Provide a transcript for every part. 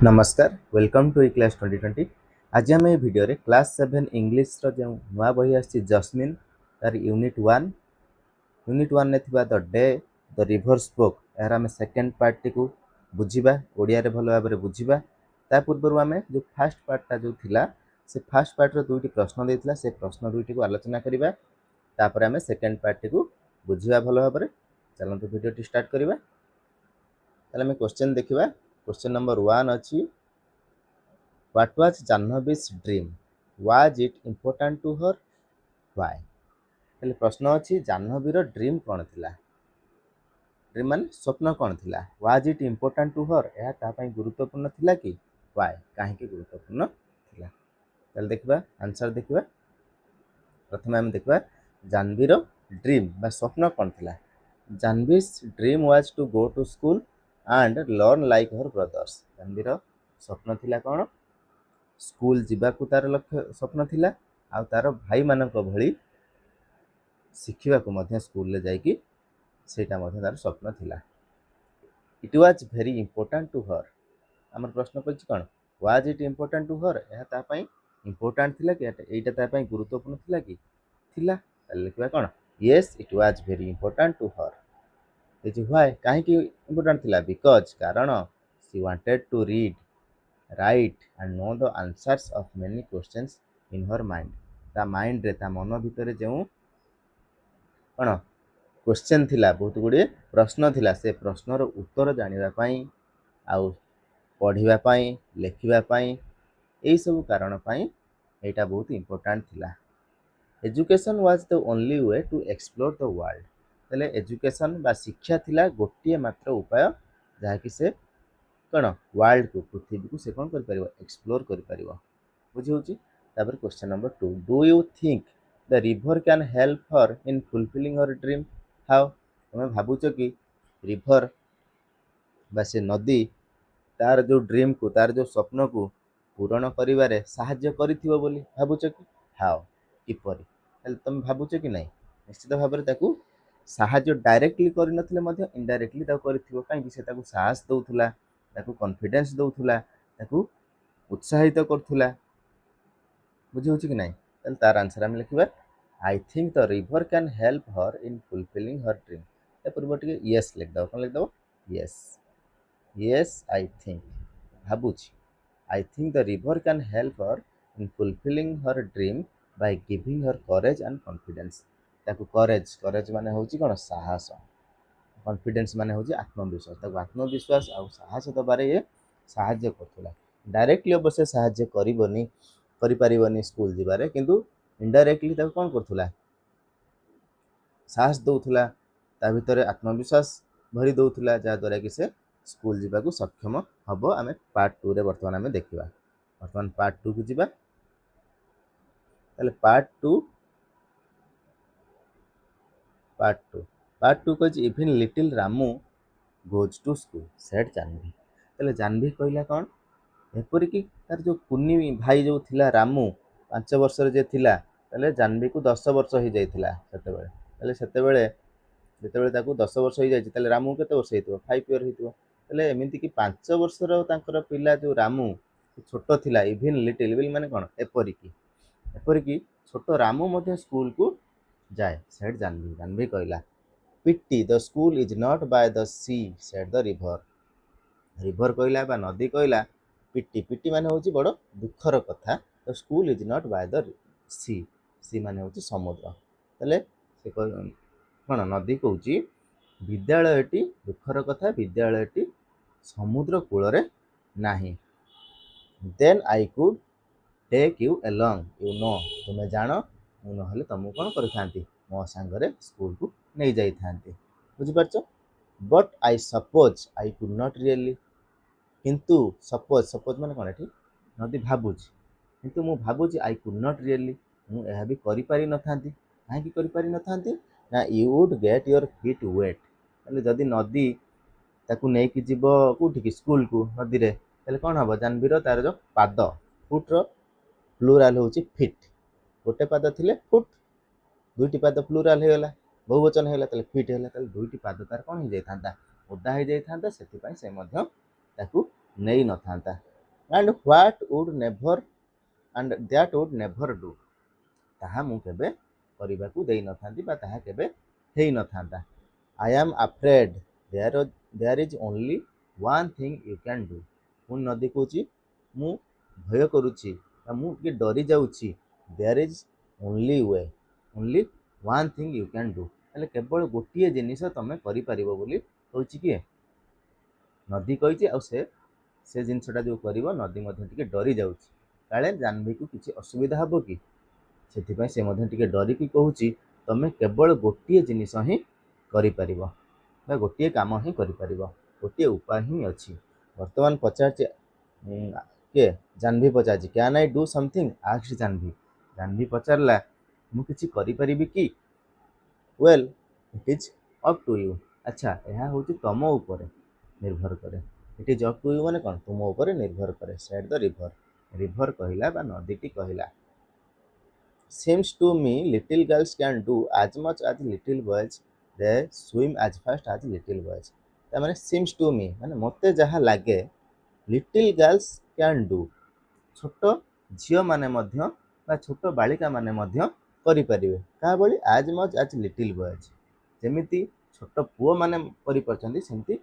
नमस्कार welcome to class 2020। आज आम भिडियो क्लास 7 इंग्लिश जो नुआ बही आसी जस्मिन तार यूनिट वन ने the day the river spoke यार आम सेकेंड पार्ट टी बुझा ओडिया रे भल भाव बुझा ता पूर्व आम जो फास्ट पार्टा जो थिला से फास्ट पार्टर दुईटी प्रश्न देता से प्रश्न दुईटी को आलोचना करवा तापर आम सेकेंड पार्ट टी बुझा भल भाव चलते भिडियो स्टार्ट करवा। आम क्वेश्चन देखा क्वेश्चन नंबर 1 अच्छी What was Janhavi's dream? Was it important to her? Why? हेले प्रश्न अच्छी जाह्नवीर ड्रीम कौन थिला ड्रीम मान स्वप्न कौन थिला Was it important to her? यह तापाई गुरुत्वपूर्ण थिला कि Why? कहीं गुरुत्वपूर्ण थिला ताले देखिबा आंसर देखिबा। प्रथम आम देखिबा जाह्नवीर ड्रीम बा स्वप्न कौन थिला। Janhavi's dream was to go to school and learn like her brothers. जाह्नवीर स्वप्न थिला कौन स्कूल जीवाकू तार लक्ष्य स्वप्न थिला आ तार भाई मानक भली शिखा स्कूल ले जाइकी सेटा तार स्वप्न थिला। It was very important to her आमर प्रश्न पड़ी कौन was it important to her यह इंपोर्टाट थिला कि एटा तापाई गुरुत्वपूर्ण थिला कि थिला लिखा कौन yes it was very important to her. Why कहीं इंपोर्टाट थिला बिकॉज कारण she wanted to read write and know the answers of many questions in her mind ता माइंड रे ता मन भितर जो कौन क्वेश्चन थिला बहुत गुड़े प्रश्न थिला से प्रश्नर उत्तर जानापी आउ पढ़ाई लेखापी यही सब कारण यहाँ बहुत इंपोर्टाट थिला। Education was the only way to explore the world तेल एजुकेशन बा शिक्षा थिला गोटे मात्र उपाय जहाँकि से कौन वर्ल्ड को पृथ्वी को से कौन कर एक्सप्लोर कर बुझे। Question number 2 do you think the river can help her in fulfilling her dream how तुम्हें भावुच कि रिवर बा से नदी तार जो ड्रीम को तार जो स्वप्न को पूरण करिवारे साहाय्य करिथिबो बोली भावुच कि हाउ किपरि तुम भावुच कि नहीं निश्चित भाव में ताकू साहाय्य डायरेक्टली करनथिले मध्य इनडायरेक्टली ताकू करिथिबो काहे से ताकू साहस दउथुला ताकू कॉन्फिडेंस दउथुला ताकू उत्साहित करथुला बुझी होची कि नहीं तार आंसर हम लिखिबा I think the river can help her in fulfilling her dream ए पूर्व टिके यस लिख दो कोन लिख दो यस यस आई थिंक भाबुची I think the river can help her in fulfilling her dream by giving her courage and confidence ताकू करेज करेज माने होची कोन साहस कॉन्फिडेंस माने होची आत्मविश्वास ताकू आत्मविश्वास आ साहस दबारे ये साहाय्य करथुला डायरेक्टली अवश्य साहाय्य करिवनी करि परिवनी स्कूल जिबारे किंतु इनडायरेक्टली ताकू कोन करथुला साहस दउथुला ता भितरे आत्मविश्वास भरी दउथुला जा द्वारा कि से स्कूल जीवा को सक्षम हम आम पार्ट 2 रे बर्तमान आम देखा बर्तमान पार्ट 2 को जीवा पार्ट टू कह even little Ramu goes to school said Jahnavi तेल जाह्नवी कहला कौन एपरिकी तार जो कुनी भाई जो थिला रामू 5 वर्ष जे थिला तेल जाह्नवी को 10 वर्ष हो जाइथिला सेतेबेले जितेबाला ताकू 10 वर्ष हो जाए रामू के वर्ष हो 5 ईयर होते एमती कि 5 वर्षर पिला जो रामू छोट थिला इवन लिटिल इवन माने कौन एपरिकी छोट रामू मध्य स्कूल को जाए सेट जाह्नवी जाह्नवी कहला pity the school is not by the sea said the river river कहला बा नदी कहला पिटी पिटी माने होची बड़ दुखर कथा the school is not by the sea sea माने होची समुद्र तले से कौन नदी कहूँ विद्यालयटी दुखर कथा विद्यालयटी समुद्र कूल नाही then I could take you along you know तुम्हें जान मु ना तुमको कौन कर मो सांगरे स्कूल को नहीं जाई थांती बुझिपारछ but I suppose I could not really किंतु सपोज सपोज माने कौन एठी नदी भाबुची किंतु मु भाबुची आई कुड नॉट रियली मु यह भी करि पारि न थांती काहे करि पारि न थांती ना you would get your feet wet जदि नदी ताकू नहीं जीव कौटी स्कूल को नदी रे ताले कौन हम जाह्नवीर तार जो पाद फुट्र प्लूराल हूँ फिट गोटे पाद थिले फुट दुईटी पाद प्लूराल होगा बहुवचन होगा फिट है दुईटी पाद तार कौन हो जाता ओदा हो जाता से नहीं न था and what would never and that would never do ତାହା ମୁଁ କେବେ କରିବାକୁ ଦେଇନଥାନ୍ତି ବା ତାହା କେବେ ହେଇନଥାନ୍ତା। I am afraid there is only one thing you can do ପୁଣି ନଦୀ କହୁଛି ମୁଁ ଭୟ କରୁଛି ବା ମୁଁ ଟିକେ ଡରି ଯାଉଛି there is only one thing you can do ହେଲେ କେବଳ ଗୋଟିଏ ଜିନିଷ ତମେ କରିପାରିବ ବୋଲି କହୁଛି କିଏ ନଦୀ କହିଛି ଆଉ ସେ ଜିନିଷଟା ଯେଉଁ କରିବ ନଦୀ ମଧ୍ୟ ଟିକେ ଡରି ଯାଉଛି କାଳେ ଜାହ୍ନବୀକୁ କିଛି ଅସୁବିଧା ହେବ କି ସେଥିପାଇଁ ସେ ମଧ୍ୟ ଟିକେ ଡରିକି କହୁଛି ତମେ କେବଳ ଗୋଟିଏ ଜିନିଷ ହିଁ କରିପାରିବ ବା ଗୋଟିଏ କାମ ହିଁ କରିପାରିବ ଗୋଟିଏ ଉପାୟ ହିଁ ଅଛି। ବର୍ତ୍ତମାନ ପଚାରୁଛି କିଏ ଜାହ୍ନବୀ ପଚାରୁଛି can I do something asked Jahnavi Jahnavi ପଚାରିଲା ମୁଁ କିଛି କରିପାରିବି କି well it is up to you ଆଚ୍ଛା ଏହା ହେଉଛି ତମ ଉପରେ ନିର୍ଭର କରେ it is up to you ମାନେ କ'ଣ ତୁମ ଉପରେ ନିର୍ଭର କରେ ସେଡ୍ ଦ ରିଭର କହିଲା ବା ନଦୀଟି କହିଲା seems to me little girls can do as much as little boys they swim as fast as little boys ତା ମାନେ seems to me ମାନେ ମୋତେ ଯାହା ଲାଗେ little girls can do ଛୋଟ ଝିଅମାନେ ମଧ୍ୟ ବା ଛୋଟ ବାଳିକାମାନେ ମଧ୍ୟ କରିପାରିବେ କାହା ଭଳି as much as little boys ଯେମିତି ଛୋଟ ପୁଅମାନେ କରିପାରୁଛନ୍ତି ସେମିତି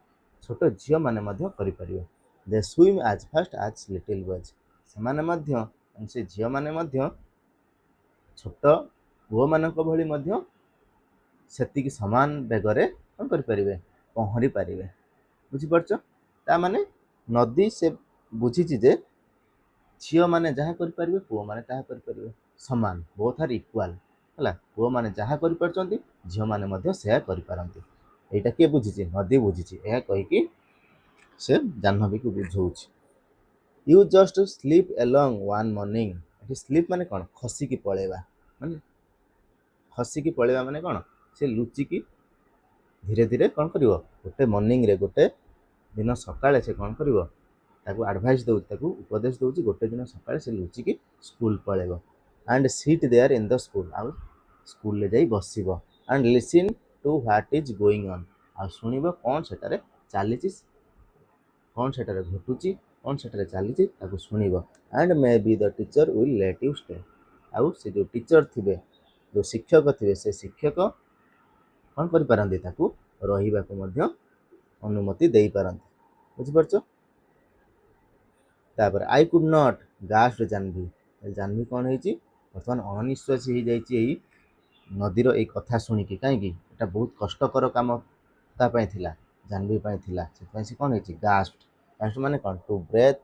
ଛୋଟ ଝିଅମାନେ ମଧ୍ୟ କରିପାରିବେ they swim as fast as little boys ସେମାନେ ମଧ୍ୟ ସେ ଝିଅମାନେ ମଧ୍ୟ ଛୋଟ ପୁଅମାନଙ୍କ ଭଳି ମଧ୍ୟ ସେତିକି ସମାନ ବେଗରେ କ'ଣ କରିପାରିବେ ପହଁରି ପାରିବେ ବୁଝିପାରୁଛ ତାମାନେ ନଦୀ ସେ ବୁଝିଛି ଯେ ଝିଅମାନେ ଯାହା କରିପାରିବେ ପୁଅମାନେ ତାହା କରିପାରିବେ ସମାନ ବୋଥ୍ ଆର୍ ଇକ୍ୱାଲ୍ ହେଲା ପୁଅମାନେ ଯାହା କରିପାରୁଛନ୍ତି ଝିଅମାନେ ମଧ୍ୟ ସେୟା କରିପାରନ୍ତି ଏଇଟା କିଏ ବୁଝିଛି ନଦୀ ବୁଝିଛି ଏହା କହିକି ସେ ଜାହ୍ନବୀକୁ ବୁଝଉଛି you just sleep along one morning ଏଠି ସ୍ଲିପ୍ ମାନେ କ'ଣ ଖସିକି ପଳେଇବା ମାନେ ଖସିକି ପଳେଇବା ମାନେ କ'ଣ ସେ ଲୁଚିକି ଧୀରେ ଧୀରେ କ'ଣ କରିବ ଗୋଟେ ମର୍ଣ୍ଣିଂରେ ଗୋଟେ ଦିନ ସକାଳେ ସେ କ'ଣ କରିବ ତାକୁ ଆଡ଼ଭାଇସ୍ ଦେଉଛି ତାକୁ ଉପଦେଶ ଦେଉଛି ଗୋଟେ ଦିନ ସକାଳେ ସେ ଲୁଚିକି ସ୍କୁଲ ପଳେଇବ and sit there in the school ଆଉ ସ୍କୁଲରେ ଯାଇ ବସିବ and listen to what is going on ଆଉ ଶୁଣିବ କ'ଣ ସେଠାରେ ଚାଲିଛି କ'ଣ ସେଠାରେ ଘଟୁଛି କ'ଣ ସେଠାରେ ଚାଲିଛି ତାକୁ ଶୁଣିବ and may be the teacher will let you stay ଆଉ ସେ ଯେଉଁ ଟିଚର ଥିବେ ଯେଉଁ ଶିକ୍ଷକ ଥିବେ ସେ ଶିକ୍ଷକ କ'ଣ କରିପାରନ୍ତି ତାକୁ ରହିବାକୁ ମଧ୍ୟ ଅନୁମତି ଦେଇପାରନ୍ତି ବୁଝିପାରୁଛ ତାପରେ I could not guessed Jahnavi Jahnavi କ'ଣ ହେଇଛି ବର୍ତ୍ତମାନ ଅଣନିଶ୍ୱାସୀ ହେଇଯାଇଛି ଏଇ ନଦୀର ଏଇ କଥା ଶୁଣିକି କାହିଁକି ଏଇଟା ବହୁତ କଷ୍ଟକର କାମ ତା ପାଇଁ ଥିଲା ଜାହ୍ନବୀ ପାଇଁ ଥିଲା ସେଥିପାଇଁ ସେ କ'ଣ ହେଇଛି ଗାସ୍ଡ ମାନେ କ'ଣ to breathe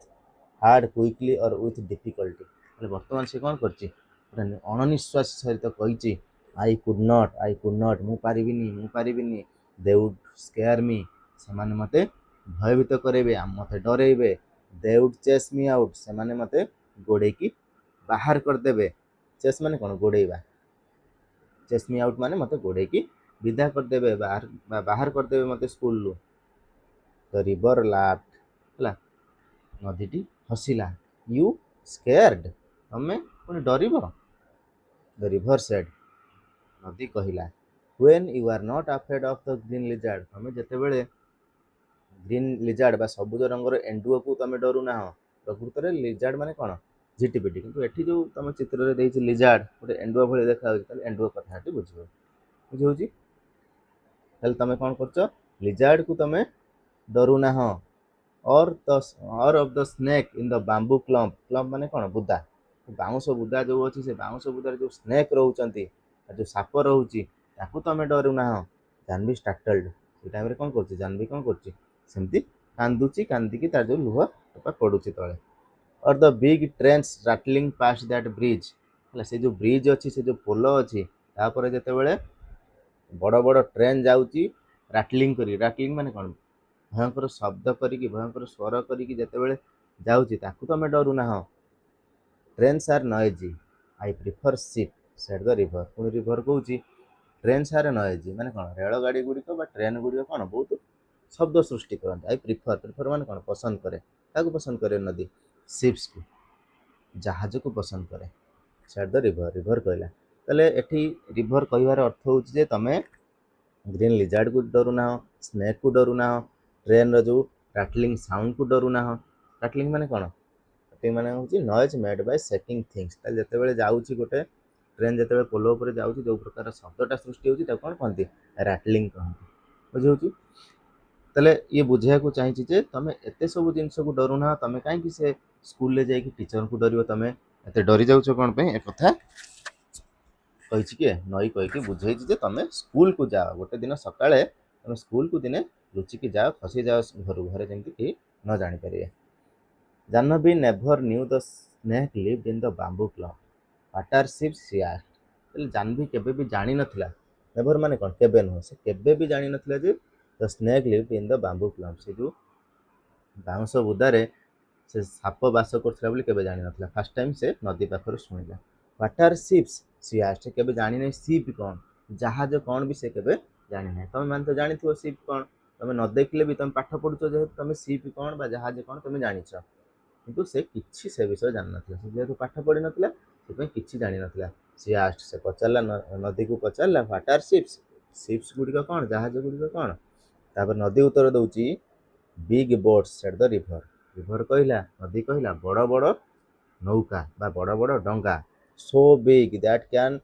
hard quickly or with difficulty ହେଲେ ବର୍ତ୍ତମାନ ସେ କ'ଣ କରିଛି ଗୋଟେ ଅଣନିଶ୍ୱାସ ସହିତ କହିଛି ଆଇ କୁଡ୍ ନଟ୍ ମୁଁ ପାରିବିନି ଦେ ଉଡ୍ ସ୍କେୟାର ମି ସେମାନେ ମୋତେ ଭୟଭୀତ କରାଇବେ ମୋତେ ଡରେଇବେ ଦେ ଉଡ୍ ଚେସ୍ ମି ଆଉଟ୍ ସେମାନେ ମୋତେ ଗୋଡ଼େଇକି ବାହାର କରିଦେବେ ଚେସ୍ ମାନେ କ'ଣ ଗୋଡ଼େଇବା ଚେସ୍ ମି ଆଉଟ୍ ମାନେ ମୋତେ ଗୋଡ଼େଇକି ବିଦା କରିଦେବେ ବାହାର କରିଦେବେ ମୋତେ ସ୍କୁଲରୁ ଦ ରିଭର ଲାଫ୍ଡ ହେଲା ନଦୀଟି ହସିଲା ୟୁ ସ୍କେୟାର୍ଡ ତମେ ପୁଣି ଡରିବ ଦ ରିଭର ସେଡ୍ ନଦୀ କହିଲା when you are not afraid of the green lizard ତମେ ଯେତେବେଳେ ଗ୍ରୀନ୍ ଲିଜାର୍ଡ ବା ସବୁଜ ରଙ୍ଗର ଏଣ୍ଡୁଅକୁ ତମେ ଡରୁନାହଁ ପ୍ରକୃତରେ ଲିଜାର୍ଡ ମାନେ କ'ଣ ଝିଟିପିଟି କିନ୍ତୁ ଏଠି ଯେଉଁ ତମ ଚିତ୍ରରେ ଦେଇଛି ଲିଜାର୍ଡ ଗୋଟେ ଏଣ୍ଡୁଅ ଭଳି ଦେଖାଯାଉଛି ତାହେଲେ ଏଣ୍ଡୁଅ କଥାଟି ବୁଝିହେଉଛି ତାହେଲେ ତମେ କ'ଣ କରୁଛ ଲିଜାର୍ଡକୁ ତମେ ଡରୁନାହଁ or of the snake in the bamboo clump ମାନେ କ'ଣ ବୁଦା ବାଉଁଶ ବୁଦା ଯେଉଁ ଅଛି ସେ ବାଉଁଶ ବୁଦାରେ ଯେଉଁ ସ୍ନେକ୍ ରହୁଛନ୍ତି ଯେଉଁ ସାପ ରହୁଛି ତାକୁ ତମେ ଡରୁନାହଁ ଜାହ୍ନବୀ ଷ୍ଟାର୍ଟଲ୍ଡ ସେ ଟାଇମ୍ରେ କ'ଣ କରୁଛି ଜାହ୍ନବୀ କ'ଣ କରୁଛି ସେମିତି କାନ୍ଦିକି ତାର ଯେଉଁ ଲୁହ ଟୋପା ପଡ଼ୁଛି ତଳେ ଅର୍ ଦ big trains ରାଟଲିଂ past that bridge ହେଲା ସେ ଯେଉଁ ବ୍ରିଜ୍ ଅଛି ସେ ଯେଉଁ ପୋଲ ଅଛି ତାପରେ ଯେତେବେଳେ ବଡ଼ ବଡ଼ ଟ୍ରେନ୍ ଯାଉଛି ରାଟଲିଂ ମାନେ କ'ଣ ଭୟଙ୍କର ଶବ୍ଦ କରିକି ଭୟଙ୍କର ସ୍ୱର କରିକି ଯେତେବେଳେ ଯାଉଛି ତାକୁ ତମେ ଡରୁନାହଁ trains are noisy I prefer it said the river ପୁଣି ରିଭର କହୁଛି ଟ୍ରେନ୍ସ ଆର୍ ନଏଜି ମାନେ କ'ଣ ରେଳଗାଡ଼ି ଗୁଡ଼ିକ ବା ଟ୍ରେନ୍ ଗୁଡ଼ିକ କ'ଣ ବହୁତ ଶବ୍ଦ ସୃଷ୍ଟି କରନ୍ତି ଆଇ ପ୍ରିଫର ମାନେ କ'ଣ ପସନ୍ଦ କରେ କାହାକୁ ପସନ୍ଦ କରେ ନଦୀ ସିପ୍ସକୁ ଜାହାଜକୁ ପସନ୍ଦ କରେ ସେଡ୍ ଦ ରିଭର କହିଲା ତାହେଲେ ଏଠି ରିଭର କହିବାର ଅର୍ଥ ହେଉଛି ଯେ ତମେ ଗ୍ରୀନ୍ ଲିଜାର୍ଡକୁ ଡରୁନାହଁ ସ୍ନେକ୍କୁ ଡରୁନାହଁ ଟ୍ରେନ୍ର ଯେଉଁ ରାଟଲିଂ ସାଉଣ୍ଡକୁ ଡରୁନାହଁ ରାଟଲିଂ ମାନେ କ'ଣ ରାଟଲିଂ ମାନେ ହେଉଛି noise made Bai Sea King things. ତାହେଲେ ଯେତେବେଳେ ଯାଉଛି ଗୋଟେ ଟ୍ରେନ୍ ଯେତେବେଳେ ପୋଲ ଉପରେ ଯାଉଛି ଯେଉଁ ପ୍ରକାର ଶବ୍ଦଟା ସୃଷ୍ଟି ହେଉଛି ତାକୁ କ'ଣ କହନ୍ତି? ରାଟଲିଂ କହନ୍ତି। ବୁଝିହେଉଛି? ତାହେଲେ ଇଏ ବୁଝେଇବାକୁ ଚାହିଁଛି ଯେ ତମେ ଏତେ ସବୁ ଜିନିଷକୁ ଡରୁନାହ, ତମେ କାହିଁକି ସେ ସ୍କୁଲରେ ଯାଇକି ଟିଚରଙ୍କୁ ଡରିବ, ତମେ ଏତେ ଡରି ଯାଉଛ କ'ଣ ପାଇଁ? ଏ କଥା କହିଛି କିଏ? ନଈ କହିକି ବୁଝେଇଛି ଯେ ତମେ ସ୍କୁଲକୁ ଯାଅ, ଗୋଟେ ଦିନ ସକାଳେ ତମେ ସ୍କୁଲକୁ ଦିନେ ଲୁଚିକି ଯାଅ, ଖସିଯାଅ ଘରୁ, ଘରେ ଯେମିତି କେହି ନ ଜାଣିପାରିବେ। Jahnavi never knew the snake lived in the bamboo clump what are ships she asked. ତାହେଲେ ଜାହ୍ନବୀ କେବେ ବି ଜାଣିନଥିଲା, ନେଭର ମାନେ କ'ଣ? କେବେ ନୁହଁ, ସେ କେବେ ବି ଜାଣିନଥିଲା ଯେ the snake lived in the bamboo clump, ସେ ଯେଉଁ ବାଉଁଶ ବୁଦାରେ ସେ ସାପ ବାସ କରୁଥିଲା ବୋଲି କେବେ ଜାଣିନଥିଲା। ଫାର୍ଷ୍ଟ ଟାଇମ୍ ସେ ନଦୀ ପାଖରୁ ଶୁଣିଲା। What are ships she asked, ସେ କେବେ ଜାଣିନାହିଁ ସିପ୍ କ'ଣ, ଜାହାଜ କ'ଣ ବି ସେ କେବେ ଜାଣିନାହିଁ। ତମେ ମାନେ ତ ଜାଣିଥିବ ସିପ୍ କ'ଣ, ତମେ ନ ଦେଖିଲେ ବି ତମେ ପାଠ ପଢୁଛ ଯେହେତୁ ତମେ ସିପ୍ କ'ଣ ବା ଜାହାଜ କ'ଣ ତମେ ଜାଣିଛ, କିନ୍ତୁ ସେ କିଛି ସେ ବିଷୟରେ ଜାଣିନଥିଲା। ସେ ଯେହେତୁ ପାଠ ପଢିନଥିଲା ସେଥିପାଇଁ କିଛି ଜାଣିନଥିଲା। ସିଏ ଆସ୍କ୍ଡ, ସେ ପଚାରିଲା, ନଦୀକୁ ପଚାରିଲା, ହ୍ୱାଟ୍ ଆର୍ ସିପ୍ସ, ସିପ୍ସ ଗୁଡ଼ିକ କ'ଣ, ଜାହାଜ ଗୁଡ଼ିକ କ'ଣ? ତାପରେ ନଦୀ ଉତ୍ତର ଦେଉଛି, big boats shed the river. River କହିଲା, ନଦୀ କହିଲା, ବଡ଼ ବଡ଼ ନୌକା ବା ବଡ଼ ବଡ଼ ଡଙ୍ଗା, so big that can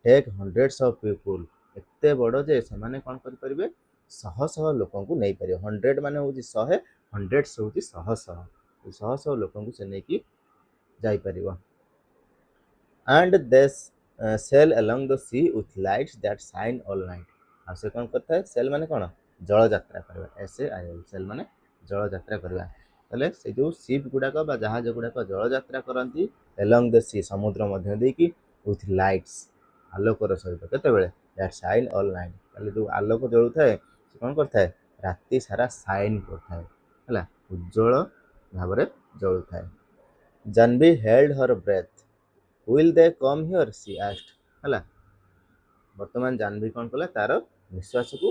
take hundreds of people, ଏତେ ବଡ଼ ଯେ ସେମାନେ କ'ଣ କରିପାରିବେ? ଶହ ଶହ ଲୋକଙ୍କୁ ନେଇପାରିବ। ହଣ୍ଡ୍ରେଡ ମାନେ ହେଉଛି 100, ହଣ୍ଡ୍ରେଡ୍ସ ହେଉଛି ଶହ ଶହ, ଶହ ଶହ ଲୋକଙ୍କୁ ସେ ନେଇକି ଯାଇପାରିବ। And they sail along the sea with lights that shine all night। ଆଉ ସେ କ'ଣ କରିଥାଏ? ସେଲ୍ ମାନେ କ'ଣ? ଜଳଯାତ୍ରା କରିବା। SAIL, ସେଲ୍ ମାନେ ଜଳଯାତ୍ରା କରିବା। ତାହେଲେ ସେ ଯେଉଁ ସିପ୍ ଗୁଡ଼ାକ ବା ଜାହାଜ ଗୁଡ଼ାକ ଜଳଯାତ୍ରା କରନ୍ତି along the sea, ସମୁଦ୍ର ମଧ୍ୟ ଦେଇକି, with lights, ଆଲୋକର ସହିତ, କେତେବେଳେ? that shine all night, ତାହେଲେ ଯେଉଁ ଆଲୋକ ଜଳୁଥାଏ ସେ କ'ଣ କରିଥାଏ? ରାତି ସାରା ସାଇନ୍ କରିଥାଏ, ହେଲା, ଉଜ୍ଜଳ ଭାବରେ ଜଳୁଥାଏ। Jahnavi held her breath, will they come here she asked, ହେଲା। ବର୍ତ୍ତମାନ ଜାହ୍ନବୀ କ'ଣ କଲା? ତାର ନିଶ୍ୱାସକୁ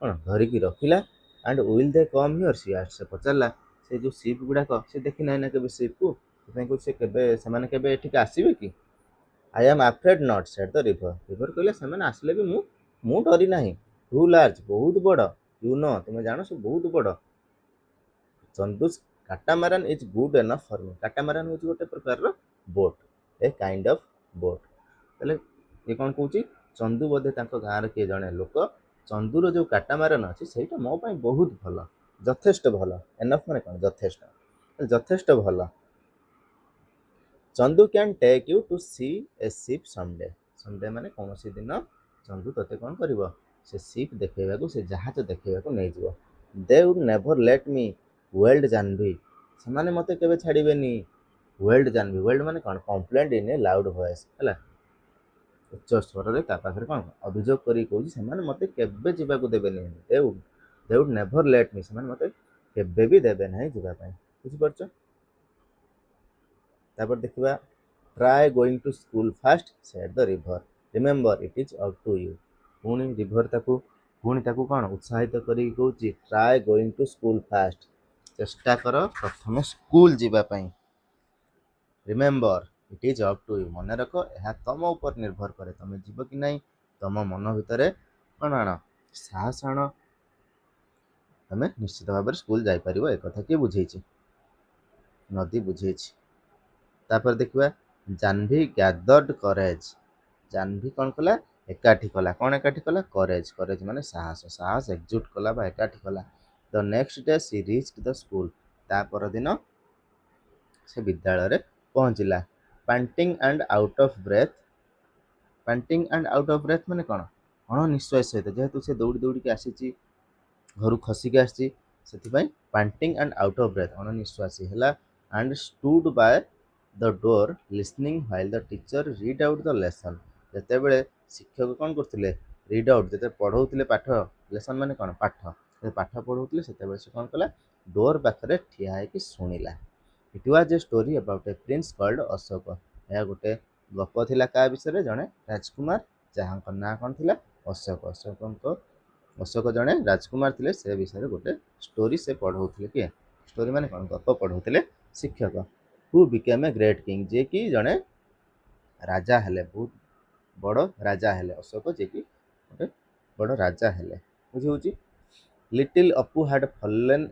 କ'ଣ ଧରିକି ରଖିଲା। And will they come here she asked, ସେ ପଚାରିଲା, ସେ ଯେଉଁ ସିପ୍ ଗୁଡ଼ାକ, ସେ ଦେଖିନାହିଁ ନା କେବେ ସିପ୍କୁ, ସେଥିପାଇଁ କହୁଛି ସେ କେବେ, ସେମାନେ କେବେ ଏଠିକି ଆସିବେ କି? I am afraid not said the river. River କହିଲେ, ସେମାନେ ଆସିଲେ ବି ମୁଁ ଡରି ନାହିଁ। ଟୁ ଲାର୍ଜ, ବହୁତ ବଡ଼, ୟୁ ନୋ, ତୁମେ ଜାଣ ସେ ବହୁତ ବଡ଼। Chandu's catamaran is good enough for me. Catamaran ହେଉଛି ଗୋଟେ ପ୍ରକାରର boat, a kind of boat. ତାହେଲେ ଇଏ କ'ଣ କହୁଛି? ଚନ୍ଦୁ ବୋଧେ ତାଙ୍କ ଗାଁର କିଏ ଜଣେ ଲୋକ, ଚନ୍ଦୁର ଯେଉଁ କାଟାମାରାନ୍ ଅଛି ସେଇଟା ମୋ ପାଇଁ ବହୁତ ଭଲ, ଯଥେଷ୍ଟ ଭଲ। ଏନଫ୍ ମାନେ କ'ଣ? ଯଥେଷ୍ଟ, ଯଥେଷ୍ଟ ଭଲ। Chandu can take you to see a ship someday. Someday ମାନେ କୌଣସି ଦିନ ଚନ୍ଦୁ ତୋତେ କ'ଣ କରିବ? ସେ ସିପ୍ ଦେଖେଇବାକୁ, ସେ ଜାହାଜ ଦେଖେଇବାକୁ ନେଇଯିବ। They would never let me wailed Jahnavi, ସେମାନେ ମୋତେ କେବେ ଛାଡ଼ିବେନି। ୱେଲ୍ଡ ଜାହ୍ନବୀ, ୱେଲ୍ଡ ମାନେ କ'ଣ? Complaint in a loud voice, ହେଲା, ଉଚ୍ଚ ସ୍ୱରରେ ତା ପାଖରେ କ'ଣ ଅଭିଯୋଗ କରିକି କହୁଛି, ସେମାନେ ମୋତେ କେବେ ଯିବାକୁ ଦେବେନି। ଦେ ଉଡ୍ ନେଭର ଲେଟ୍ ମି, ସେମାନେ ମୋତେ କେବେ ବି ଦେବେ ନାହିଁ ଯିବା ପାଇଁ। ବୁଝିପାରୁଛ? ତାପରେ ଦେଖିବା, try going to school fast said the river, remember it is up to you. ପୁଣି ରିଭର ତାକୁ କ'ଣ ଉତ୍ସାହିତ କରିକି କହୁଛି, try going to school fast, ଚେଷ୍ଟା କର ପ୍ରଥମେ ସ୍କୁଲ ଯିବା ପାଇଁ। Remember it is up to you, ମନେ ରଖ ଏହା ତମ ଉପରେ ନିର୍ଭର କରେ, ତମେ ଯିବ କି ନାହିଁ, ତମ ମନ ଭିତରେ କ'ଣ ଆଣ? ସାହସ ଆଣ, ତମେ ନିଶ୍ଚିତ ଭାବରେ ସ୍କୁଲ ଯାଇପାରିବ। ଏକଥା କିଏ ବୁଝେଇଛି? ନଦୀ ବୁଝେଇଛି। ତାପରେ ଦେଖିବା, ଜାହ୍ନବୀ ଗ୍ୟାଦର୍ଡ କରେଜ୍। ଜାହ୍ନବୀ କ'ଣ କଲା? ଏକାଠି କଲା। କ'ଣ ଏକାଠି କଲା? କରେଜ୍, କରେଜ୍ ମାନେ ସାହସ, ସାହସ ଏକଜୁଟ କଲା ବା ଏକାଠି କଲା। The next day she reached the school, ତା ପରଦିନ ସେ ବିଦ୍ୟାଳୟରେ ପହଞ୍ଚିଲା। Panting and out of breath, panting and out of breath ମାନେ କ'ଣ? ଅଣନିଶ୍ୱାସୀ ସହିତ, ଯେହେତୁ ସେ ଦୌଡ଼ି ଦୌଡ଼ିକି ଆସିଛି, ଘରୁ ଖସିକି ଆସିଛି, ସେଥିପାଇଁ panting and out of breath, ଅଣନିଶ୍ୱାସୀ ହେଲା। And stood by the door listening while the teacher read out the lesson, ଯେତେବେଳେ ଶିକ୍ଷକ କ'ଣ କରୁଥିଲେ? ରିଡ୍ ଆଉଟ୍, ଯେତେବେଳେ ପଢ଼ଉଥିଲେ ପାଠ, ଲେସନ୍ ମାନେ କ'ଣ? ପାଠ, ଯେତେବେଳେ ପାଠ ପଢ଼ଉଥିଲେ ସେତେବେଳେ ସେ କ'ଣ କଲା? ଡୋର୍ ପାଖରେ ଠିଆ ହେଇକି ଶୁଣିଲା। It was A story about A prince called Ashok. ଏହା ଗୋଟେ ଗପ ଥିଲା କାହା ବିଷୟରେ? ଜଣେ ରାଜକୁମାର, ଯାହାଙ୍କ ନାଁ କ'ଣ ଥିଲା? ଅଶୋକ। ଅଶୋକ ଜଣେ ରାଜକୁମାର ଥିଲେ, ସେ ବିଷୟରେ ଗୋଟେ ଷ୍ଟୋରି ସେ ପଢ଼ଉଥିଲେ। କିଏ? ଷ୍ଟୋରି ମାନେ କ'ଣ? ଗପ ପଢ଼ଉଥିଲେ ଶିକ୍ଷକ। ହୁ ବିକେମ୍ ଏ ଗ୍ରେଟ୍ କିଙ୍ଗ, ଯିଏକି ଜଣେ ରାଜା ହେଲେ, ବହୁତ ବଡ଼ ରାଜା ହେଲେ। ଅଶୋକ ଯିଏକି ଗୋଟେ ବଡ଼ ରାଜା ହେଲେ। ବୁଝି ହେଉଛି? Little Apu had fallen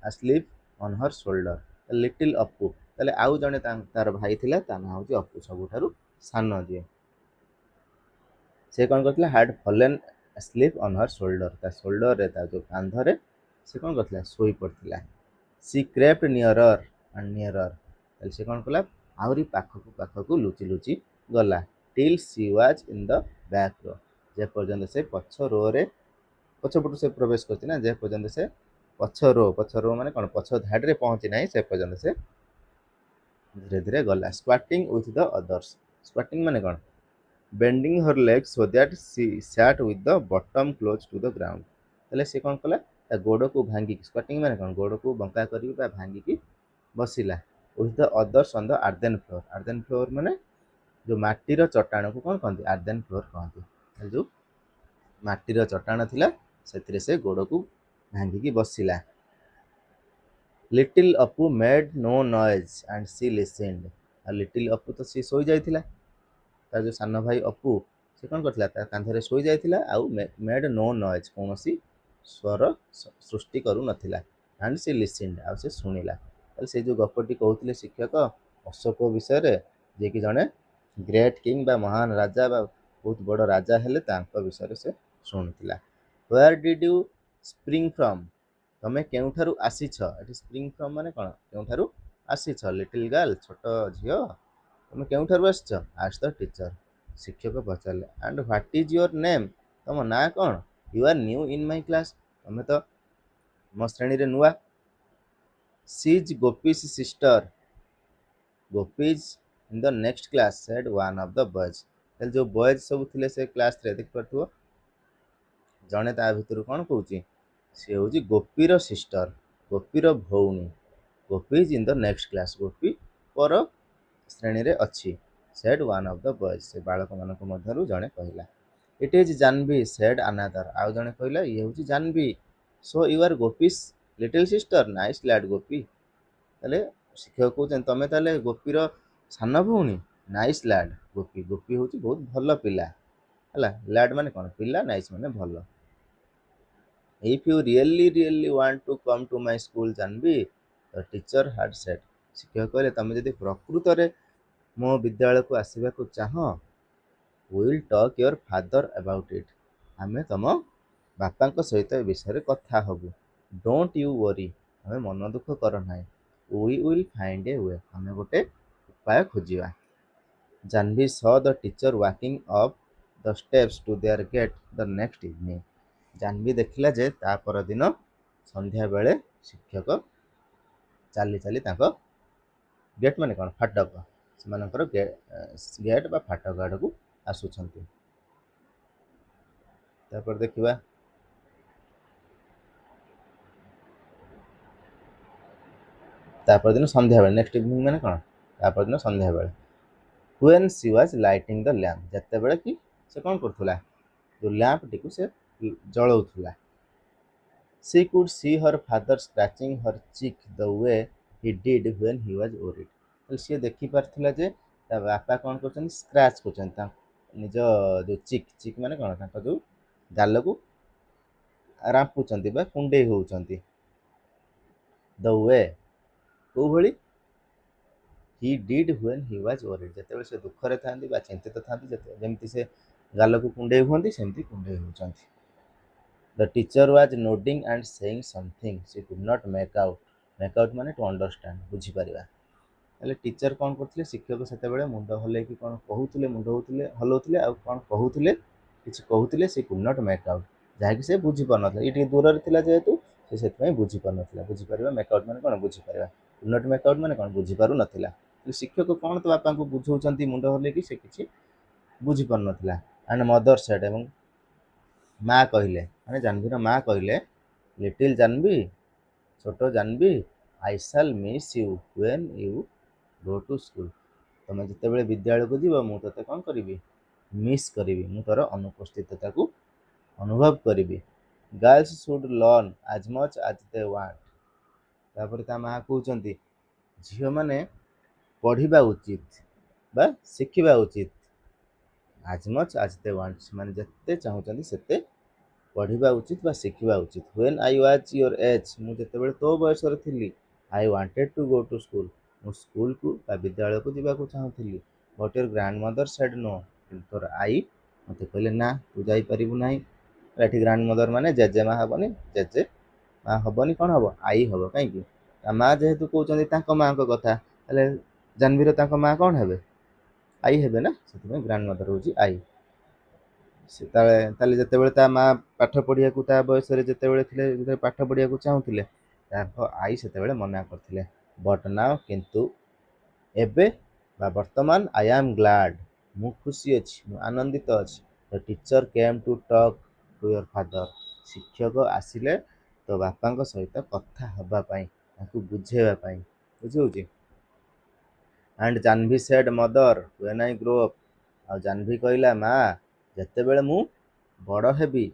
asleep on her shoulder. Little Apu, ତ ତାହେଲେ ଆଉ ଜଣେ ତାର ଭାଇ ଥିଲା, ତା ନାଁ ହେଉଛି ଅପୁ, ସବୁଠାରୁ ସାନ ଯିଏ। ସେ କ'ଣ କରିଥିଲା, had fallen sleep on her shoulder, ତା ସୋଲ୍ଡରରେ, ତା ଯେଉଁ କାନ୍ଧରେ ସେ କ'ଣ କରିଥିଲା, ଶୋଇ ପଡ଼ିଥିଲା। ସି କ୍ରେପ୍ଟ ନିୟରର୍ ଆଣ୍ଡ ନିୟରର୍, ତାହେଲେ ସେ କ'ଣ କଲା, ଆହୁରି ପାଖକୁ ଲୁଚି ଲୁଚି ଗଲା। Till C was in the back ରୋ, ଯେ ପର୍ଯ୍ୟନ୍ତ ସେ ପଛପଟୁ ସେ ପ୍ରବେଶ କରିଛି ନା, ଯେ ପର୍ଯ୍ୟନ୍ତ ସେ ପଛ ରୋ ମାନେ କ'ଣ, ପଛ ଧାଡ଼ିରେ ପହଞ୍ଚି ନାହିଁ, ସେ ପର୍ଯ୍ୟନ୍ତ ସେ ଧୀରେ ଧୀରେ ଗଲା। ସ୍କ୍ୱାଟିଂ ୱିଥ୍ ଦ ଅଦର୍ସ, ସ୍କ୍ୱାଟିଂ ମାନେ କ'ଣ, bending her legs so that she sat with the bottom close to the ground, ତାହେଲେ ସେ କ'ଣ କଲା, ତା ଗୋଡ଼କୁ ଭାଙ୍ଗିକି, ସ୍କ୍ୱାଟିଂ ମାନେ କ'ଣ, ଗୋଡ଼କୁ ବଙ୍କା କରିକି ବା ଭାଙ୍ଗିକି ବସିଲା। With the others on the earthen floor, earthen floor ମାନେ ଯେଉଁ ମାଟିର ଚଟାଣକୁ କ'ଣ କହନ୍ତି, ଆର୍ଦେନ୍ ଫ୍ଲୋର୍ କହନ୍ତି। ଯେଉଁ ମାଟିର ଚଟାଣ ଥିଲା ସେଥିରେ ସେ ଗୋଡ଼କୁ ଭାଙ୍ଗିକି ବସିଲା। Little Apu made no noise and she listened, ଆଉ ଲିଟିଲ୍ ଅପୁ ତ ସିଏ ଶୋଇଯାଇଥିଲା, ତାର ଯେଉଁ ସାନ ଭାଇ ଅପୁ ସେ କ'ଣ କରିଥିଲା, ତା କାନ୍ଧରେ ଶୋଇଯାଇଥିଲା, ଆଉ ମେଡ୍ ନୋ ନଏଜ୍, କୌଣସି ସ୍ୱର ସୃଷ୍ଟି କରୁନଥିଲା। ଆଣ୍ଡ ସି ଲିସେନ୍ଡ, ଆଉ ସେ ଶୁଣିଲା। ତାହେଲେ ସେ ଯେଉଁ ଗପଟି କହୁଥିଲେ ଶିକ୍ଷକ ଅଶୋକ ବିଷୟରେ, ଯିଏକି ଜଣେ ଗ୍ରେଟ୍ କିଙ୍ଗ ବା ମହାନ ରାଜା ବା ବହୁତ ବଡ଼ ରାଜା ହେଲେ, ତାଙ୍କ ବିଷୟରେ ସେ ଶୁଣୁଥିଲା। Where did you spring from, ତମେ କେଉଁଠାରୁ ଆସିଛ, ଏଠି ସ୍ପ୍ରିଙ୍ଗ ଫ୍ରମ୍ ମାନେ କ'ଣ, କେଉଁଠାରୁ ଆସିଛ। ଲିଟିଲ୍ ଗାର୍ଲ, ଛୋଟ ଝିଅ, ତମେ କେଉଁଠାରୁ ଆସିଛ, ଆସ୍କ ଦ ଟିଚର, ଶିକ୍ଷକ ପଚାରିଲେ। And what is your name, ତମ ନାଁ କ'ଣ। You are new in my class, ତମେ ତ ମୋ ଶ୍ରେଣୀରେ ନୂଆ। She is Gopi's sister, Gopi is in the next class said one of the boys, ତାହେଲେ ଯେଉଁ ବଏଜ୍ ସବୁ ଥିଲେ ସେ କ୍ଲାସ୍ରେ, ଦେଖିପାରୁଥିବ ଜଣେ ତା ଭିତରୁ କ'ଣ କହୁଛି, ସିଏ ହେଉଛି ଗୋପୀର ସିଷ୍ଟର, ଗୋପୀର ଭଉଣୀ। Gopi is in the next class, Gopi ପର ଶ୍ରେଣୀରେ ଅଛି। Said one of the boys, ସେ ବାଳକମାନଙ୍କ ମଧ୍ୟରୁ ଜଣେ କହିଲା। It is Jahnavi said another, ଆଉ ଜଣେ କହିଲା ଇଏ ହେଉଛି Jahnavi. So you are Gopi's little sister, nice lad Gopi, ତାହେଲେ ଶିକ୍ଷକ କହୁଛନ୍ତି ତମେ ତାହେଲେ ଗୋପୀର ସାନ ଭଉଣୀ, ନାଇସ୍ ଲ୍ୟାଡ୍ ଗୋପୀ, ଗୋପୀ ହେଉଛି ବହୁତ ଭଲ ପିଲା ହେଲା। ଲ୍ୟାଡ୍ ମାନେ କ'ଣ, ପିଲା, ନାଇସ୍ ମାନେ ଭଲ। If you really want to come to my school Jahnavi, the teacher had said, ଶିକ୍ଷକ କହିଲେ ତମେ ଯଦି ପ୍ରକୃତରେ ମୋ ବିଦ୍ୟାଳୟକୁ ଆସିବାକୁ ଚାହଁ, will talk your father about it, ଆମେ ତମ ବାପାଙ୍କ ସହିତ ଏ ବିଷୟରେ କଥା ହେବୁ। ଡୋଣ୍ଟ ୟୁ ୱରି, ତମେ ମନ ଦୁଃଖ କର ନାହିଁ। We will find a way, ଆମେ ଗୋଟେ ଉପାୟ ଖୋଜିବା। Jahnavi saw the teacher walking up the steps to their gate the next evening, Jahnavi ଦେଖିଲା ଯେ ତା ପରଦିନ ସନ୍ଧ୍ୟାବେଳେ ଶିକ୍ଷକ ଚାଲି ଚାଲି ତାଙ୍କ ଗେଟ୍ ମାନେ କ'ଣ, ଫାଟକ, ସେମାନଙ୍କର ଗେଟ୍ ବା ଫାଟକ ଆଡ଼କୁ ଆସୁଛନ୍ତି। ତାପରେ ଦେଖିବା ତାପରଦିନ ସନ୍ଧ୍ୟାବେଳେ, ନେକ୍ସଟ ଇଭିନିଂ ମାନେ କ'ଣ, ତାପରଦିନ ସନ୍ଧ୍ୟାବେଳେ। When she was lighting the lamp, ଯେତେବେଳେ କି ସେ କ'ଣ କରୁଥିଲା, ଯେଉଁ ଲ୍ୟାମ୍ପଟିକୁ ସେ ଜଳାଉଥିଲା। She could see her father scratching her cheek the way he did when he was worried, ତାହେଲେ ସିଏ ଦେଖିପାରୁଥିଲା ଯେ ତା ବାପା କ'ଣ କରୁଛନ୍ତି, ସ୍କ୍ରାଚ୍ କରୁଛନ୍ତି ତାଙ୍କ ନିଜ ଯେଉଁ ଚିକ୍ ମାନେ କ'ଣ, ତାଙ୍କ ଯେଉଁ ଗାଲକୁ ରାମ୍ପୁଛନ୍ତି ବା କୁଣ୍ଡେଇ ହେଉଛନ୍ତି। ଦ ୱେ, କେଉଁଭଳି, he did when he was worried, ଯେତେବେଳେ ସେ ଦୁଃଖରେ ଥାନ୍ତି ବା ଚିନ୍ତିତ ଥାନ୍ତି, ଯେମିତି ସେ ଗାଲକୁ କୁଣ୍ଡେଇ ହୁଅନ୍ତି ସେମିତି କୁଣ୍ଡେଇ ହେଉଛନ୍ତି। The teacher was nodding and saying something she could not make out, make out ମାନେ ଟୁ ଅଣ୍ଡରଷ୍ଟାଣ୍ଡ, ବୁଝିପାରିବା। ହେଲେ ଟିଚର କ'ଣ କରୁଥିଲେ, ଶିକ୍ଷକ ସେତେବେଳେ ମୁଣ୍ଡ ହଲେଇକି କ'ଣ କହୁଥିଲେ, ମୁଣ୍ଡ ହଲାଉଥିଲେ ଆଉ କ'ଣ କହୁଥିଲେ, କିଛି କହୁଥିଲେ। ସେ କୁଡ୍ ନଟ୍ ମେକ୍ ଆଉଟ୍, ଯାହାକି ସେ ବୁଝିପାରୁନଥିଲା, ଇଏ ଟିକେ ଦୂରରେ ଥିଲା ଯେହେତୁ ସେ ସେଥିପାଇଁ ବୁଝିପାରୁନଥିଲା। ବୁଝିପାରିବା, ମେକ୍ ଆଉଟ୍ ମାନେ କ'ଣ, ବୁଝିପାରିବା। କୁଡ୍ ନଟ୍ ମେକ୍ ଆଉଟ୍ ମାନେ କ'ଣ, ବୁଝିପାରୁନଥିଲା। ଶିକ୍ଷକ କ'ଣ ତ ବାପାଙ୍କୁ ବୁଝାଉଛନ୍ତି ମୁଣ୍ଡ ହଲେଇକି, ସେ କିଛି ବୁଝିପାରୁନଥିଲା। ଆଣ୍ଡ ମଦର ସେଡ୍, ଏବଂ ମା କହିଲେ, ମାନେ ଜାହ୍ନବୀର ମା କହିଲେ, ଲିଟିଲ୍ ଜାହ୍ନବୀ, ଛୋଟ Jahnavi, I shall miss you when you go to school, ତମେ ଯେତେବେଳେ ବିଦ୍ୟାଳୟକୁ ଯିବ ମୁଁ ତୋତେ କ'ଣ କରିବି, ମିସ୍ କରିବି, ମୁଁ ତୋର ଅନୁପସ୍ଥିତତାକୁ ଅନୁଭବ କରିବି। Girls should learn as much as they want, ତାପରେ ତା ମା କହୁଛନ୍ତି ଝିଅମାନେ ପଢ଼ିବା ଉଚିତ ବା ଶିଖିବା ଉଚିତ। ଆଜ୍ ମଚ୍ ଆଜ୍ ଦେ ୱାଣ୍ଟ, ସେମାନେ ଯେତେ ଚାହୁଁଛନ୍ତି ସେତେ ପଢ଼ିବା ଉଚିତ ବା ଶିଖିବା ଉଚିତ। When I was your age, ମୁଁ ଯେତେବେଳେ ତୋ ବୟସରେ ଥିଲି, I wanted to go to school, ମୁଁ ସ୍କୁଲକୁ ବା ବିଦ୍ୟାଳୟକୁ ଯିବାକୁ ଚାହୁଁଥିଲି। But your grandmother said no. କିନ୍ତୁ ତୋର ଆଈ ମୋତେ କହିଲେ ନା ତୁ ଯାଇପାରିବୁ ନାହିଁ। ଏଠି ଗ୍ରାଣ୍ଡ ମଦର ମାନେ ଜେଜେମା ହେବନି, ଜେଜେ ମା ହେବନି, କ'ଣ ହେବ ଆଈ ହେବ। କାହିଁକି? ତା ମା ଯେହେତୁ କହୁଛନ୍ତି ତାଙ୍କ ମାଆଙ୍କ କଥା, ହେଲେ ଜାହ୍ନବୀର ତାଙ୍କ ମା କ'ଣ ହେବେ? ଆଈ ହେବେ ନା। ସେଥିପାଇଁ ଗ୍ରାଣ୍ଡ ମଦର ହେଉଛି ଆଈ। ତାହେଲେ ଯେତେବେଳେ ତା ମା ପାଠ ପଢ଼ିବାକୁ ତା ବୟସରେ ଯେତେବେଳେ ଥିଲେ, ଯେତେବେଳେ ପାଠ ପଢ଼ିବାକୁ ଚାହୁଁଥିଲେ, ତାଙ୍କ ଆଈ ସେତେବେଳେ ମନା କରିଥିଲେ। ବଟ୍ ନାଓ, କିନ୍ତୁ ଏବେ ବା ବର୍ତ୍ତମାନ ଆଇ ଆମ୍ ଗ୍ଲାଡ୍, ମୁଁ ଖୁସି ଅଛି, ମୁଁ ଆନନ୍ଦିତ ଅଛି। The teacher came to talk to your father. ଶିକ୍ଷକ ଆସିଲେ ତୋ ବାପାଙ୍କ ସହିତ କଥା ହେବା ପାଇଁ, ତାଙ୍କୁ ବୁଝେଇବା ପାଇଁ। ବୁଝିହେଉଛି? And Jahnavi said mother when I grow up. ଆଉ ଜାହ୍ନବୀ କହିଲା ମା ଯେତେବେଳେ ମୁଁ ବଡ଼ ହେବି,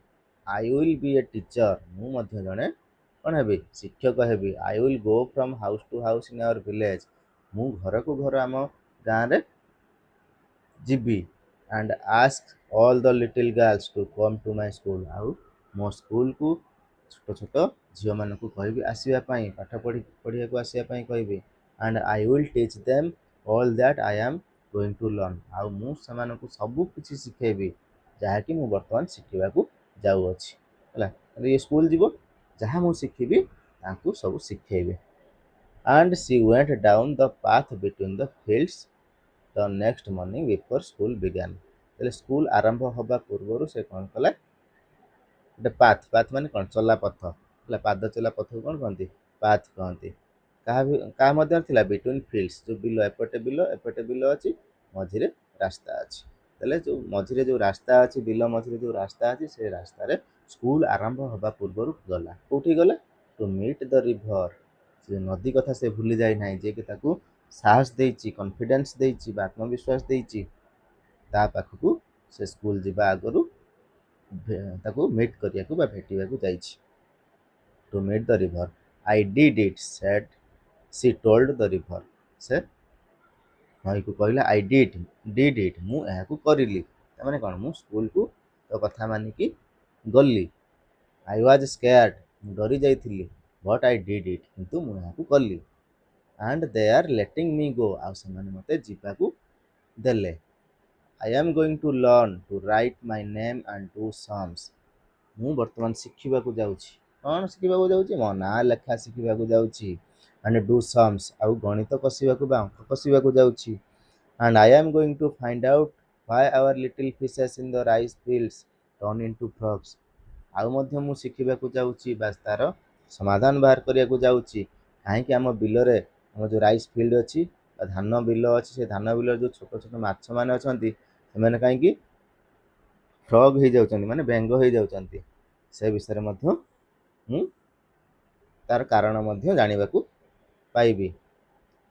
I will be a teacher, ମୁଁ ମଧ୍ୟ ଜଣେ କ'ଣ ହେବି? ଶିକ୍ଷକ ହେବି। I will go from house to house in our village. ମୁଁ ଘରକୁ ଘର ଆମ ଗାଁରେ ଯିବି। And ask all the little girls to come to my school. ଆଉ ମୋ ସ୍କୁଲକୁ ଛୋଟ ଛୋଟ ଝିଅମାନଙ୍କୁ କହିବି ଆସିବା ପାଇଁ, ପାଠ ପଢ଼ିବାକୁ ଆସିବା ପାଇଁ କହିବି। And I will teach them all that I am going to learn. ଆଉ ମୁଁ ସେମାନଙ୍କୁ ସବୁ କିଛି ଶିଖେଇବି ଯାହାକି ମୁଁ ବର୍ତ୍ତମାନ ଶିଖିବାକୁ ଯାଉଅଛି। ହେଲା, ଇଏ ସ୍କୁଲ ଯିବ, ଯାହା ମୁଁ ଶିଖିବି ତାଙ୍କୁ ସବୁ ଶିଖେଇବି। And she went down the path between the fields the next morning before school began. ହେଲେ ସ୍କୁଲ ଆରମ୍ଭ ହେବା ପୂର୍ବରୁ ସେ କ'ଣ କଲା? ଗୋଟେ ପାଥ୍ ମାନେ କ'ଣ? ଚଲାପଥ। ହେଲା, ପାଦ ଚଲା ପଥକୁ କ'ଣ କହନ୍ତି? ପାଥ୍ କହନ୍ତି। କାହା ମଧ୍ୟରେ ଥିଲା? ବିଟୱିନ୍ ଫିଲ୍ଡସ୍, ଯେଉଁ ବିଲ, ଏପଟେ ବିଲ ଅଛି, ମଝିରେ ରାସ୍ତା ଅଛି। ତାହେଲେ ଯେଉଁ ମଝିରେ ଯେଉଁ ରାସ୍ତା ଅଛି, ବିଲ ମଝିରେ ଯେଉଁ ରାସ୍ତା ଅଛି, ସେ ରାସ୍ତାରେ ସ୍କୁଲ ଆରମ୍ଭ ହେବା ପୂର୍ବରୁ ଗଲା। କେଉଁଠି ଗଲା? To meet the river. ସେ ନଦୀ କଥା ସେ ଭୁଲି ଯାଇନାହିଁ, ଯିଏକି ତାକୁ ସାହସ ଦେଇଛି, କନଫିଡେନ୍ସ ଦେଇଛି ବା ଆତ୍ମବିଶ୍ୱାସ ଦେଇଛି। ତା ପାଖକୁ ସେ ସ୍କୁଲ ଯିବା ଆଗରୁ ତାକୁ ମିଟ୍ କରିବାକୁ ବା ଭେଟିବାକୁ ଯାଇଛି। To meet the river. I did it said she told the river. ସେ ନଈକୁ କହିଲା ଆଇ ଡିଡ୍ ଇଟ୍, ମୁଁ ଏହାକୁ କରିଲି। ତାମାନେ କ'ଣ? ମୁଁ ସ୍କୁଲକୁ ତୋ କଥା ମାନିକି ଗଲି। ଆଇ ୱାଜ୍ ସ୍କେୟାର୍ଡ, ମୁଁ ଡରି ଯାଇଥିଲି। ବଟ୍ ଆଇ ଡିଡ୍ ଇଟ୍, କିନ୍ତୁ ମୁଁ ଏହାକୁ କଲି। ଆଣ୍ଡ ଦେ ଆର୍ ଲେଟିଂ ମି ଗୋ, ଆଉ ସେମାନେ ମୋତେ ଯିବାକୁ ଦେଲେ। I am going to learn to write my name and do sums. ମୁଁ ବର୍ତ୍ତମାନ ଶିଖିବାକୁ ଯାଉଛି। କ'ଣ ଶିଖିବାକୁ ଯାଉଛି? ମୋ ନାଁ ଲେଖା ଶିଖିବାକୁ ଯାଉଛି। ଆଣ୍ଡ ଡୁ ସମ୍ସ, ଆଉ ଗଣିତ କଷିବାକୁ ବା ଅଙ୍କ କଷିବାକୁ ଯାଉଛି। And I am going to find out why our little fishes in the rice fields turn into frogs. ଆଉ ମଧ୍ୟ ମୁଁ ଶିଖିବାକୁ ଯାଉଛି ବା ତା'ର ସମାଧାନ ବାହାର କରିବାକୁ ଯାଉଛି। କାହିଁକି ଆମ ବିଲରେ, ଆମ ଯେଉଁ ରାଇସ୍ ଫିଲ୍ଡ ଅଛି ବା ଧାନ ବିଲ ଅଛି, ସେ ଧାନ ବିଲରେ ଯେଉଁ ଛୋଟ ଛୋଟ ମାଛମାନେ ଅଛନ୍ତି, ସେମାନେ କାହିଁକି ଫ୍ରଗ୍ ହେଇଯାଉଛନ୍ତି, ମାନେ ବେଙ୍ଗ ହେଇଯାଉଛନ୍ତି। ସେ ବିଷୟରେ ମଧ୍ୟ ମୁଁ ତା'ର କାରଣ ମଧ୍ୟ ଜାଣିବାକୁ ପାଇବି।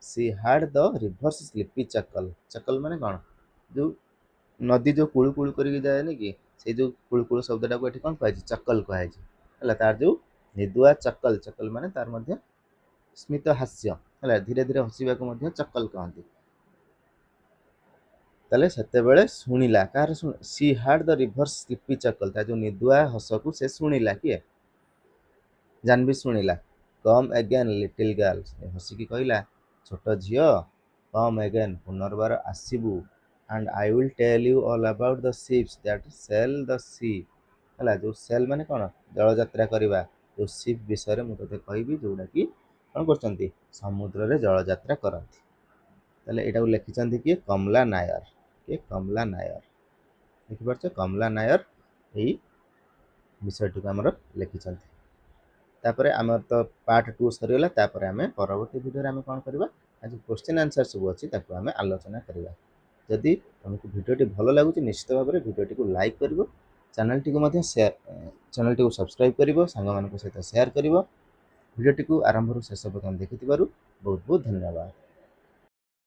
C heard the river's sleepy ଚକଲ। ଚକଲ ମାନେ କ'ଣ? ଯେଉଁ ନଦୀ ଯେଉଁ କୁଳୁ କୁଳୁ କରିକି ଯାଏନି କି, ସେଇ ଯେଉଁ କୁଳୁ କୁଳୁ ଶବ୍ଦଟାକୁ ଏଠି କ'ଣ କୁହାଯାଇଛି? ଚକଲ କୁହାଯାଇଛି। ହେଲା, ତାର ଯେଉଁ ନିଦୁଆ ଚକଲ, ଚକଲ ମାନେ ତାର ମଧ୍ୟ ସ୍ମିତ ହାସ୍ୟ। ହେଲା, ଧୀରେ ଧୀରେ ହସିବାକୁ ମଧ୍ୟ ଚକଲ କହନ୍ତି। ତାହେଲେ ସେତେବେଳେ ଶୁଣିଲା, କାହାର? She heard the river's sleepy chuckle, ତା ଯେଉଁ ନିଦୁଆ ହସକୁ ସେ ଶୁଣିଲା। କିଏ? ଜାହ୍ନବୀ ଶୁଣିଲା। କମ୍ ଏଗେନ୍ ଲିଟିଲ୍ ଗାର୍ଲ, ହସିକି କହିଲା ଛୋଟ ଝିଅ, କମ୍ ଏଗେନ୍, ପୁନର୍ବାର ଆସିବୁ। And I will tell you all about the ships that sail the sea. ହେଲା, ଯେଉଁ ସେଲ୍ ମାନେ କ'ଣ? ଜଳଯାତ୍ରା କରିବା। ଯେଉଁ ସିପ୍ ବିଷୟରେ ମୁଁ ତୋତେ କହିବି, ଯେଉଁଟାକି କ'ଣ କରୁଛନ୍ତି? ସମୁଦ୍ରରେ ଜଳଯାତ୍ରା କରନ୍ତି। ତାହେଲେ ଏଇଟାକୁ ଲେଖିଛନ୍ତି କିଏ? କମଲା ନାୟର। କିଏ? କମଲା ନାୟର। ଦେଖିପାରୁଛ, କମଲା ନାୟର ଏଇ ବିଷୟଟିକୁ ଆମର ଲେଖିଛନ୍ତି। ତାପରେ ଆମର ତ ପାର୍ଟ 2 ସରିଗଲା। ତାପରେ ଆମେ ପରବର୍ତ୍ତୀ ଭିଡ଼ିଓରେ ଆମେ କ'ଣ କରିବା? ଆଜି କ୍ୱେଶ୍ଚିନ୍ ଆନ୍ସର୍ ସବୁ ଅଛି, ତାକୁ ଆମେ ଆଲୋଚନା କରିବା। ଯଦି ତୁମକୁ ଭିଡ଼ିଓଟି ଭଲ ଲାଗୁଛି, ନିଶ୍ଚିତ ଭାବରେ ଭିଡ଼ିଓଟିକୁ ଲାଇକ୍ କରିବ, ଚ୍ୟାନେଲଟିକୁ ମଧ୍ୟ ଚ୍ୟାନେଲଟିକୁ ସବସ୍କ୍ରାଇବ୍ କରିବ, ସାଙ୍ଗମାନଙ୍କ ସହିତ ସେୟାର କରିବ। ଭିଡ଼ିଓଟିକୁ ଆରମ୍ଭରୁ ଶେଷ ପର୍ଯ୍ୟନ୍ତ ଦେଖିଥିବାରୁ ବହୁତ ବହୁତ ଧନ୍ୟବାଦ।